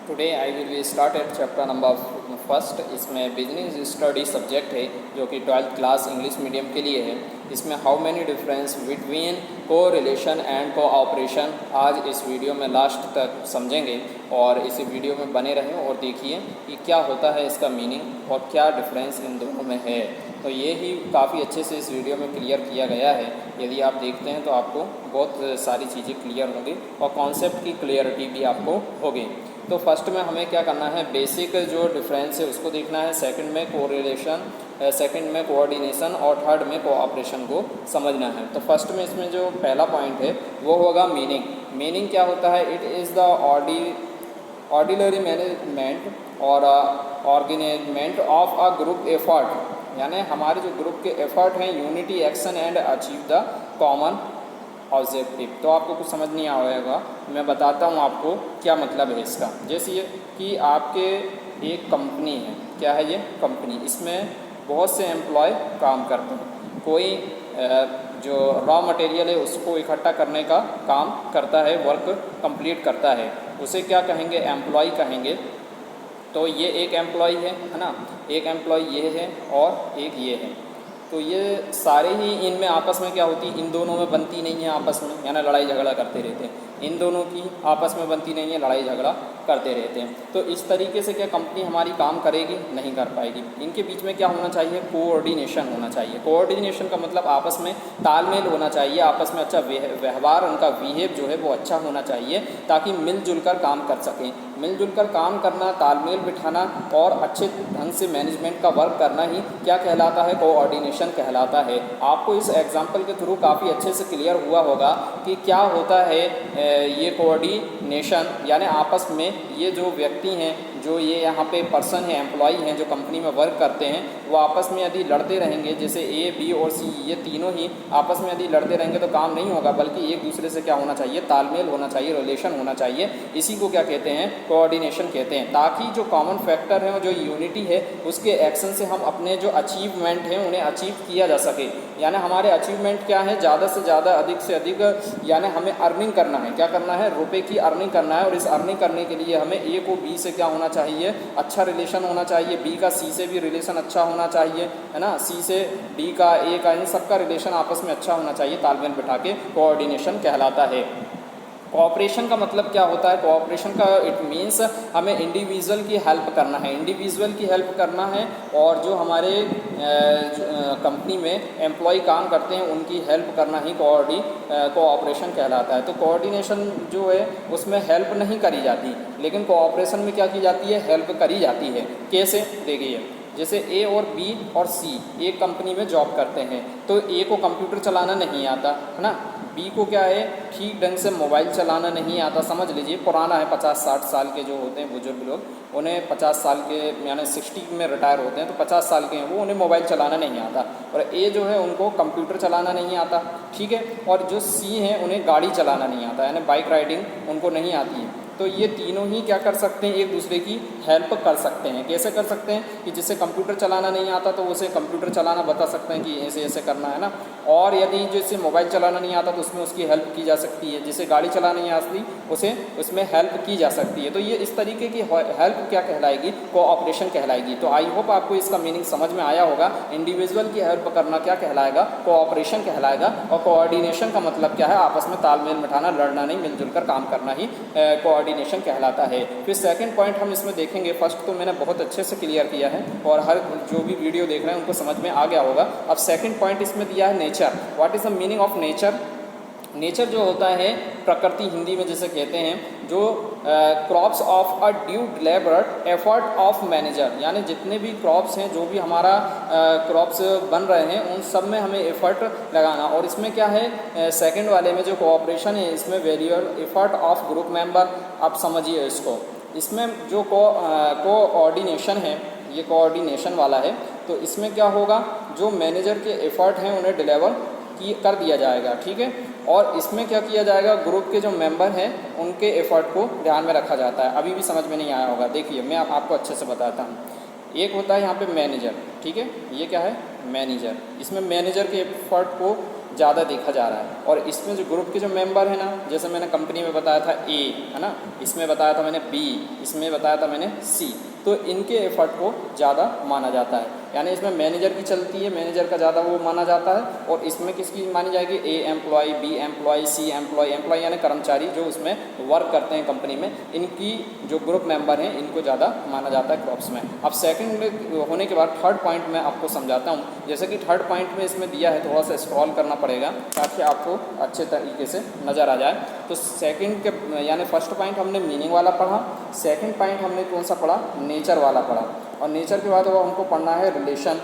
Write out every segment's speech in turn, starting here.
Today I will be start at chapter number first. इसमें business study subject है जो कि 12th क्लास इंग्लिश मीडियम के लिए है। इसमें हाउ मैनी डिफरेंस बिटवीन को रिलेशन एंड कोऑपरेशन आज इस वीडियो में लास्ट तक समझेंगे और इसी वीडियो में बने रहें और देखिए कि क्या होता है इसका मीनिंग और क्या डिफरेंस इन दोनों में है। तो ये ही काफ़ी अच्छे से इस वीडियो में क्लियर किया गया है। यदि आप देखते हैं तो आपको बहुत सारी चीज़ें क्लियर होंगी और कॉन्सेप्ट की क्लियरिटी भी आपको होगी। तो फर्स्ट में हमें क्या करना है, बेसिक जो डिफरेंस है उसको देखना है। सेकंड में कोरिलेशन, सेकंड में कोऑर्डिनेशन और थर्ड में कोऑपरेशन को समझना है। तो फर्स्ट में इसमें जो पहला पॉइंट है वो होगा मीनिंग। मीनिंग क्या होता है? It is the ordinary management और ऑर्गेनाइजमेंट ऑफ अ ग्रुप एफर्ट, यानी हमारे जो ग्रुप के एफर्ट हैं, unity action and achieve the common objective. तो आपको कुछ समझ नहीं आएगा, मैं बताता हूँ आपको क्या मतलब है इसका। जैसे ये कि आपके एक कंपनी है, क्या है ये कंपनी, इसमें बहुत से एम्प्लॉय काम करते हैं। कोई जो रॉ मटेरियल है उसको इकट्ठा करने का काम करता है, वर्क कंप्लीट करता है, उसे क्या कहेंगे? एम्प्लॉय कहेंगे। तो ये एक एम्प्लॉय है ना, एक एम्प्लॉय ये है और एक ये है। तो ये सारे ही इनमें आपस में क्या होती है, इन दोनों में बनती नहीं है आपस में, यानी लड़ाई झगड़ा करते रहते हैं। इन दोनों की आपस में बनती नहीं है, लड़ाई झगड़ा करते रहते हैं। तो इस तरीके से क्या कंपनी हमारी काम करेगी? नहीं कर पाएगी। इनके बीच में क्या होना चाहिए? कोऑर्डिनेशन होना चाहिए। कोऑर्डिनेशन का मतलब आपस में तालमेल होना चाहिए, आपस में अच्छा व्यवहार, उनका बिहेव जो है वो अच्छा होना चाहिए ताकि मिलजुल कर काम कर सकें। मिलजुल कर काम करना, तालमेल बिठाना और अच्छे ढंग से मैनेजमेंट का वर्क करना ही क्या कहलाता है? कोऑर्डिनेशन कहलाता है। आपको इस एग्जाम्पल के थ्रू काफ़ी अच्छे से क्लियर हुआ होगा कि क्या होता है ये कोऑर्डिनेशन, यानी आपस में ये जो व्यक्ति हैं, जो ये यहाँ पे पर्सन है, एम्प्लॉय हैं, जो कंपनी में वर्क करते हैं, वो आपस में यदि लड़ते रहेंगे, जैसे ए, बी और सी, ये तीनों ही आपस में यदि लड़ते रहेंगे तो काम नहीं होगा, बल्कि एक दूसरे से क्या होना चाहिए? तालमेल होना चाहिए, रिलेशन होना चाहिए। इसी को क्या कहते हैं? कोऑर्डिनेशन कहते हैं। ताकि जो कॉमन फैक्टर है और जो यूनिटी है, उसके एक्शन से हम अपने जो अचीवमेंट हैं उन्हें अचीव किया जा सके। यानी हमारे अचीवमेंट क्या है? ज़्यादा से ज़्यादा, अधिक से अधिक, यानी हमें अर्निंग करना है। क्या करना है? रुपए की अर्निंग करना है। और इस अर्निंग करने के लिए हमें ए को बी से क्या होना चाहिए? अच्छा रिलेशन होना चाहिए। बी का सी से भी रिलेशन अच्छा होना चाहिए, है ना। सी से डी का, ए का, इन सब का रिलेशन आपस में अच्छा होना चाहिए। तालमेल बिठा के कोऑर्डिनेशन कहलाता है। कोऑपरेशन का मतलब क्या होता है? कोऑपरेशन का इट मीन्स हमें इंडिविजुअल की हेल्प करना है, इंडिविजुअल की हेल्प करना है, और जो हमारे कंपनी में एम्प्लॉय काम करते हैं उनकी हेल्प करना ही कोऑपरेशन कहलाता है। तो कोऑर्डिनेशन जो है उसमें हेल्प नहीं करी जाती, लेकिन कोऑपरेशन में क्या की जाती है? हेल्प करी जाती है। कैसे? देखिए, जैसे ए और बी और सी एक कंपनी में जॉब करते हैं, तो ए को कंप्यूटर चलाना नहीं आता, है ना। बी को क्या है? ठीक ढंग से मोबाइल चलाना नहीं आता। समझ लीजिए पुराना है, 50-60 साल के जो होते हैं बुजुर्ग लोग, उन्हें 50 साल के यानी 60 में रिटायर होते हैं, तो 50 साल के हैं वो, उन्हें मोबाइल चलाना नहीं आता। और ए जो है उनको कंप्यूटर चलाना नहीं आता, ठीक है। और जो सी हैं उन्हें गाड़ी चलाना नहीं आता, यानी बाइक राइडिंग उनको नहीं आती है। तो ये तीनों ही क्या कर सकते हैं? एक दूसरे की हेल्प कर सकते हैं। कैसे कर सकते हैं? कि जिसे कंप्यूटर चलाना नहीं आता तो उसे कंप्यूटर चलाना बता सकते हैं कि ऐसे ऐसे करना है ना। और यदि जिसे मोबाइल चलाना नहीं आता तो उसमें उसकी हेल्प की जा सकती है। जिसे गाड़ी चलाना नहीं आती उसे उसमें हेल्प की जा सकती है। तो ये इस तरीके की हेल्प क्या कहलाएगी? कोऑपरेशन कहलाएगी। तो आई होप आपको इसका मीनिंग समझ में आया होगा। इंडिविजुअल की हेल्प करना क्या कहलाएगा? कोऑपरेशन कहलाएगा। और कोऑर्डिनेशन का मतलब क्या है? आपस में तालमेल बिठाना, लड़ना नहीं, मिलजुल कर काम करना ही कोऑर्डिनेशन कहलाता है। फिर सेकंड पॉइंट हम इसमें देखेंगे। फर्स्ट तो मैंने बहुत अच्छे से क्लियर किया है और हर जो भी वीडियो देख रहे हैं उनको समझ में आ गया होगा। अब सेकंड पॉइंट इसमें दिया है nature. What is the meaning of nature? Nature जो होता है प्रकृति, हिंदी में जैसे कहते हैं, जो crops of a due deliberate effort of manager, यानी जितने भी क्रॉप्स हैं, जो भी हमारा क्रॉप्स बन रहे हैं, उन सब में हमें एफर्ट लगाना। और इसमें क्या है? सेकंड वाले में जो कोऑपरेशन है, इसमें वेरियल एफर्ट ऑफ ग्रुप मेंबर। आप समझिए इसको। इसमें जो कोऑर्डिनेशन है, ये कोऑर्डिनेशन वाला है, तो इसमें क्या होगा? जो मैनेजर के एफर्ट हैं उन्हें डिलीवर कर दिया जाएगा, ठीक है। और इसमें क्या किया जाएगा? ग्रुप के जो मेंबर हैं उनके एफर्ट को ध्यान में रखा जाता है। अभी भी समझ में नहीं आया होगा, देखिए मैं आपको अच्छे से बताता हूँ। एक होता है यहाँ पे मैनेजर, ठीक है, ये क्या है? मैनेजर। इसमें मैनेजर के एफर्ट को ज़्यादा देखा जा रहा है। और इसमें जो ग्रुप के जो मेंबर हैं ना, जैसे मैंने कंपनी में बताया था ए, है ना, इसमें बताया था मैंने बी, इसमें बताया था मैंने सी, तो इनके एफर्ट को ज़्यादा माना जाता है। यानी इसमें मैनेजर की चलती है, मैनेजर का ज़्यादा वो माना जाता है। और इसमें किसकी मानी जाएगी? ए एम्प्लॉय, बी एम्प्लॉय, सी एम्प्लॉय। एम्प्लॉय यानी कर्मचारी जो उसमें वर्क करते हैं कंपनी में, इनकी जो ग्रुप मेंबर हैं इनको ज़्यादा माना जाता है क्रॉप्स में। अब सेकंड होने के बाद थर्ड पॉइंट मैं आपको समझाता हूँ। जैसे कि थर्ड पॉइंट में इसमें दिया है, थोड़ा सा स्क्रॉल करना पड़ेगा ताकि आपको अच्छे तरीके से नज़र आ जाए। तो सेकंड के यानी फर्स्ट पॉइंट हमने मीनिंग वाला पढ़ा, सेकंड पॉइंट हमने कौन सा पढ़ा? नेचर वाला पढ़ा। और नेचर के बाद हमको पढ़ना है रिलेशन,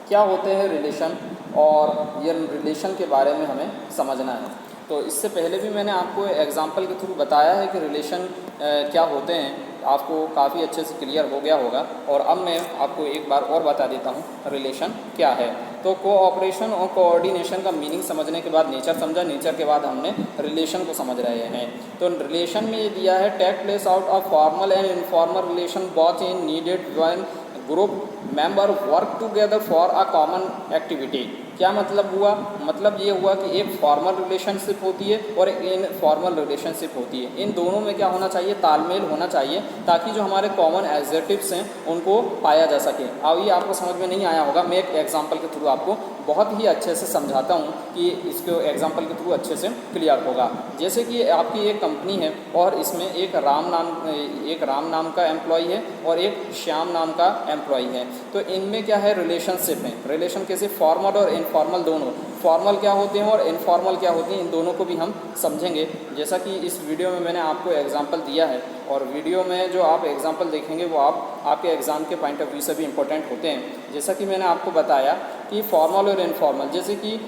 क्या होते हैं रिलेशन, और ये रिलेशन के बारे में हमें समझना है। तो इससे पहले भी मैंने आपको एग्जांपल के थ्रू बताया है कि रिलेशन क्या होते हैं, आपको काफ़ी अच्छे से क्लियर हो गया होगा। और अब मैं आपको एक बार और बता देता हूँ रिलेशन क्या है। तो कोऑपरेशन और कोऑर्डिनेशन का मीनिंग समझने के बाद नेचर समझा, नेचर के बाद हमने रिलेशन को समझ रहे हैं। तो रिलेशन में ये दिया है, take place out of formal and informal relation both in needed when group member work together for a common activity. क्या मतलब हुआ? मतलब ये हुआ कि एक फॉर्मल रिलेशनशिप होती है और एक इनफॉर्मल रिलेशनशिप होती है। इन दोनों में क्या होना चाहिए? तालमेल होना चाहिए, ताकि जो हमारे कॉमन एडजेक्टिव्स हैं उनको पाया जा सके। अब ये आपको समझ में नहीं आया होगा, मैं एक एग्जांपल के थ्रू आपको बहुत ही अच्छे से समझाता हूँ कि इसको एग्जांपल के थ्रू अच्छे से क्लियर होगा। जैसे कि आपकी एक कंपनी है और इसमें एक राम नाम का एम्प्लॉय है और एक श्याम नाम का एम्प्लॉय है। तो इनमें क्या है? रिलेशनशिप है। रिलेशन कैसे? फॉर्मल और इनफॉर्मल दोनों। फॉर्मल क्या होते हैं और इनफॉर्मल क्या होती हैं, इन दोनों को भी हम समझेंगे। जैसा कि इस वीडियो में मैंने आपको एग्जांपल दिया है, और वीडियो में जो आप एग्जांपल देखेंगे वो आपके एग्ज़ाम के पॉइंट ऑफ व्यू से भी इम्पोर्टेंट होते हैं। जैसा कि मैंने आपको बताया कि फॉर्मल और इनफॉर्मल, जैसे कि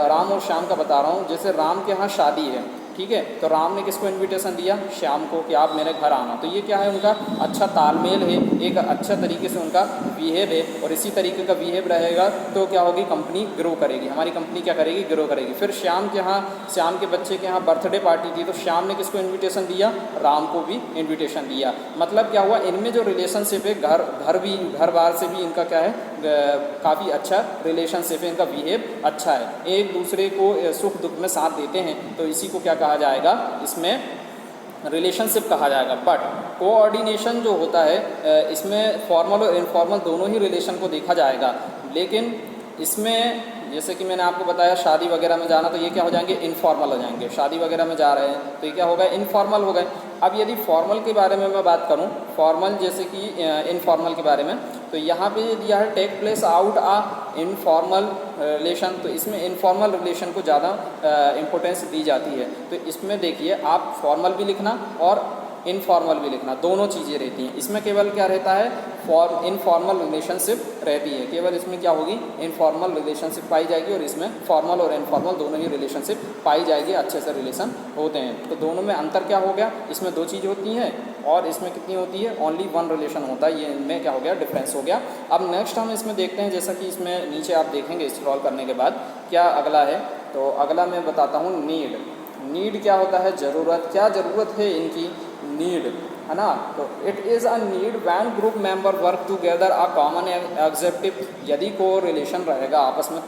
राम और श्याम का बता रहा हूँ। जैसे राम के यहाँ शादी है, ठीक है, तो राम ने किसको इनविटेशन दिया? श्याम को, कि आप मेरे घर आना। तो ये क्या है? उनका अच्छा तालमेल है, एक अच्छा तरीके से उनका बिहेव है। और इसी तरीके का बिहेव रहेगा तो क्या होगी? कंपनी ग्रो करेगी, हमारी कंपनी क्या करेगी? ग्रो करेगी। फिर श्याम के बच्चे के यहाँ बर्थडे पार्टी थी, तो श्याम ने किसको इन्विटेशन दिया? राम को भी इन्विटेशन दिया। मतलब क्या हुआ? इनमें जो रिलेशनशिप है, घर बार से भी इनका क्या है? काफ़ी अच्छा रिलेशनशिप है, इनका बिहेव अच्छा है, एक दूसरे को सुख दुख में साथ देते हैं। तो इसी को क्या कहा जाएगा? इसमें रिलेशनशिप कहा जाएगा। बट कोऑर्डिनेशन जो होता है, इसमें फॉर्मल और इनफॉर्मल दोनों ही रिलेशन को देखा जाएगा। लेकिन इसमें जैसे कि मैंने आपको बताया शादी वगैरह में जाना, तो ये क्या हो जाएंगे? इनफॉर्मल हो जाएंगे। शादी वगैरह में जा रहे हैं तो ये क्या होगा? इनफॉर्मल हो गए। अब यदि फॉर्मल के बारे में मैं बात करूं, फॉर्मल जैसे कि इनफॉर्मल के बारे में, तो यहाँ पे दिया है टेक प्लेस आउट आ इनफॉर्मल रिलेशन। तो इसमें इनफॉर्मल रिलेशन को ज़्यादा इम्पोर्टेंस दी जाती है। तो इसमें देखिए, आप फॉर्मल भी लिखना और इनफॉर्मल भी लिखना, दोनों चीज़ें रहती हैं। इसमें केवल क्या रहता है? इनफॉर्मल रिलेशनशिप रहती है। केवल इसमें क्या होगी? इनफॉर्मल रिलेशनशिप पाई जाएगी, और इसमें फॉर्मल और इनफॉर्मल दोनों ही रिलेशनशिप पाई जाएगी, अच्छे से रिलेशन होते हैं। तो दोनों में अंतर क्या हो गया? इसमें दो चीज़ होती हैं और इसमें कितनी होती है? ओनली वन रिलेशन होता है। ये इनमें क्या हो गया? डिफरेंस हो गया। अब नेक्स्ट हम इसमें देखते हैं, जैसा कि इसमें नीचे आप देखेंगे स्क्रॉल करने के बाद क्या अगला है। तो अगला मैं बताता हूँ नीड। नीड क्या होता है? ज़रूरत। क्या ज़रूरत है इनकी? नीड, है ना। तो it is a need when group member work together a common objective. यदि को रिलेशन रहेगा, आपस में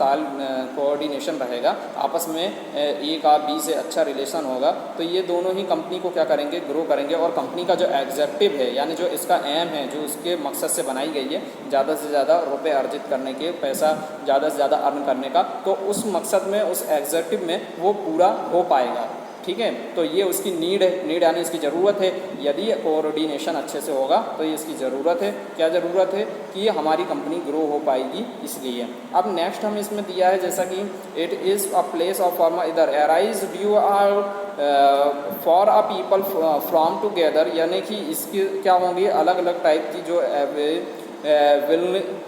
कोऑर्डिनेशन रहेगा, आपस में ए का बी से अच्छा रिलेशन होगा, तो ये दोनों ही कंपनी को क्या करेंगे? ग्रो करेंगे। और कंपनी का जो एग्जेक्टिव है, यानी जो इसका एम है, जो उसके मकसद से बनाई गई है, ज़्यादा से ज़्यादा रुपये अर्जित करने के, पैसा ज़्यादा से ज़्यादा अर्न करने का, तो उस मकसद में, उस एग्जेक्टिव में वो पूरा हो पाएगा। ठीक है, तो ये उसकी नीड है। नीड यानी इसकी ज़रूरत है। यदि कोऑर्डिनेशन अच्छे से होगा तो ये इसकी ज़रूरत है। क्या ज़रूरत है? कि हमारी कंपनी ग्रो हो पाएगी, इसलिए। अब नेक्स्ट हम इसमें दिया है, जैसा कि it is a place of formal either arise due are for a people from together, यानी कि इसकी क्या होंगी? अलग अलग टाइप की जो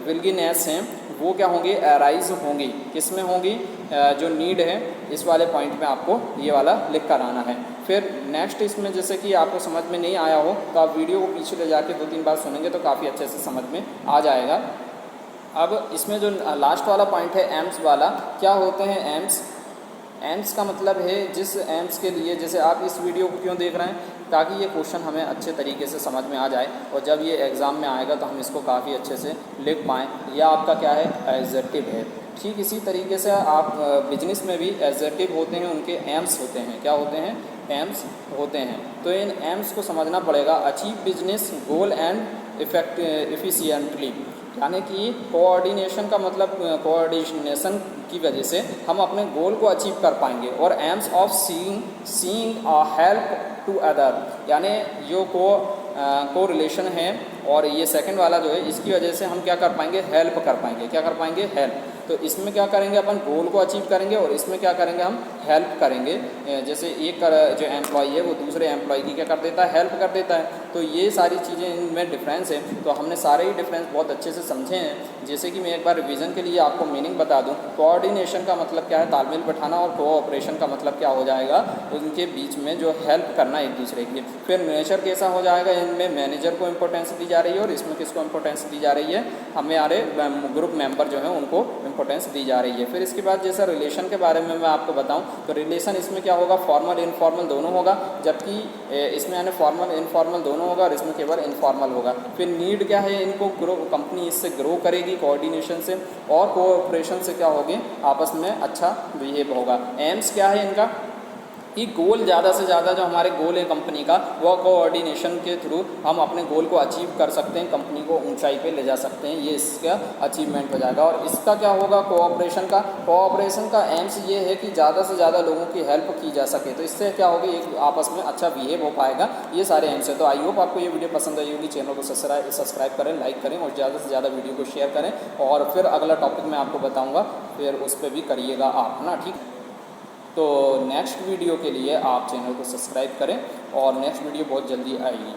विलगिनेस हैं वो क्या होंगी? एराइज होंगी। किस में होंगी? जो नीड है, इस वाले पॉइंट में आपको ये वाला लिख कर आना है। फिर नेक्स्ट इसमें जैसे कि आपको समझ में नहीं आया हो तो आप वीडियो को पीछे ले जाके 2-3 बार सुनेंगे तो काफ़ी अच्छे से समझ में आ जाएगा। अब इसमें जो लास्ट वाला पॉइंट है एम्स वाला, क्या होते हैं एम्स? एम्स का मतलब है जिस एम्स के लिए, जैसे आप इस वीडियो को क्यों देख रहे हैं? ताकि ये क्वेश्चन हमें अच्छे तरीके से समझ में आ जाए, और जब ये एग्ज़ाम में आएगा तो हम इसको काफ़ी अच्छे से लिख पाएँ। यह आपका क्या है? एडजेक्टिव है। ठीक इसी तरीके से आप बिजनेस में भी एडजेक्टिव होते हैं, उनके एम्स होते हैं। क्या होते हैं? एम्स होते हैं। तो इन एम्स को समझना पड़ेगा। Achieve business goal and effect efficiently, यानी कि कोऑर्डिनेशन का मतलब कोऑर्डिनेशन की वजह से हम अपने गोल को अचीव कर पाएंगे। और aims of seeing a help to other, यानी जो को रिलेशन है, और ये सेकंड वाला जो है इसकी वजह से हम क्या कर पाएंगे? हेल्प कर पाएंगे। क्या कर पाएंगे? हेल्प। तो इसमें क्या करेंगे? अपन गोल को अचीव करेंगे और इसमें क्या करेंगे? हम हेल्प करेंगे। जैसे एक जो एम्प्लॉय है वो दूसरे एम्प्लॉय की क्या कर देता है? हेल्प कर देता है। तो ये सारी चीज़ें इनमें डिफरेंस है। तो हमने सारे ही डिफरेंस बहुत अच्छे से समझे हैं। जैसे कि मैं एक बार रिवीजन के लिए आपको मीनिंग बता दूं। कोऑर्डिनेशन का मतलब क्या है? तालमेल बैठाना। और कोऑपरेशन का मतलब क्या हो जाएगा? उनके बीच में जो हेल्प करना एक दूसरे के लिए। फिर मेजर कैसा हो जाएगा? इनमें मैनेजर को इंपॉर्टेंस दी जा रही है और इसमें किसको इंपॉर्टेंस दी जा रही है? हमारे ग्रुप मेंबर जो हैं उनको इंपॉर्टेंस दी जा रही है। फिर इसके बाद जैसा रिलेशन के बारे में मैं आपको बताऊं तो रिलेशन इसमें क्या होगा? फॉर्मल इनफॉर्मल दोनों होगा, जबकि इसमें यानी फॉर्मल इनफॉर्मल दोनों होगा और इसमें केवल इनफॉर्मल होगा। फिर नीड क्या है? इनको ग्रो कंपनी इससे ग्रो करेगी कोऑर्डिनेशन से, और कोऑपरेशन से क्या होगी? आपस में अच्छा बिहेव होगा। एम्स क्या है इनका? कि गोल ज़्यादा से ज़्यादा जो हमारे गोल है कंपनी का, वह कोऑर्डिनेशन के थ्रू हम अपने गोल को अचीव कर सकते हैं, कंपनी को ऊंचाई पे ले जा सकते हैं। ये इसका अचीवमेंट हो जाएगा। और इसका क्या होगा? कोऑपरेशन का। कोऑपरेशन का एम्स ये है कि ज़्यादा से ज़्यादा लोगों की हेल्प की जा सके। तो इससे क्या होगी? एक आपस में अच्छा बिहेव हो पाएगा। ये सारे एम्स है। तो आई होप आपको ये वीडियो पसंद आई होगी। चैनल को सब्सक्राइब करें, लाइक करें और ज़्यादा से ज़्यादा वीडियो को शेयर करें। और फिर अगला टॉपिक मैं आपको बताऊँगा, फिर उस पर भी करिएगा आप ना। ठीक, तो नेक्स्ट वीडियो के लिए आप चैनल को सब्सक्राइब करें और नेक्स्ट वीडियो बहुत जल्दी आएगी।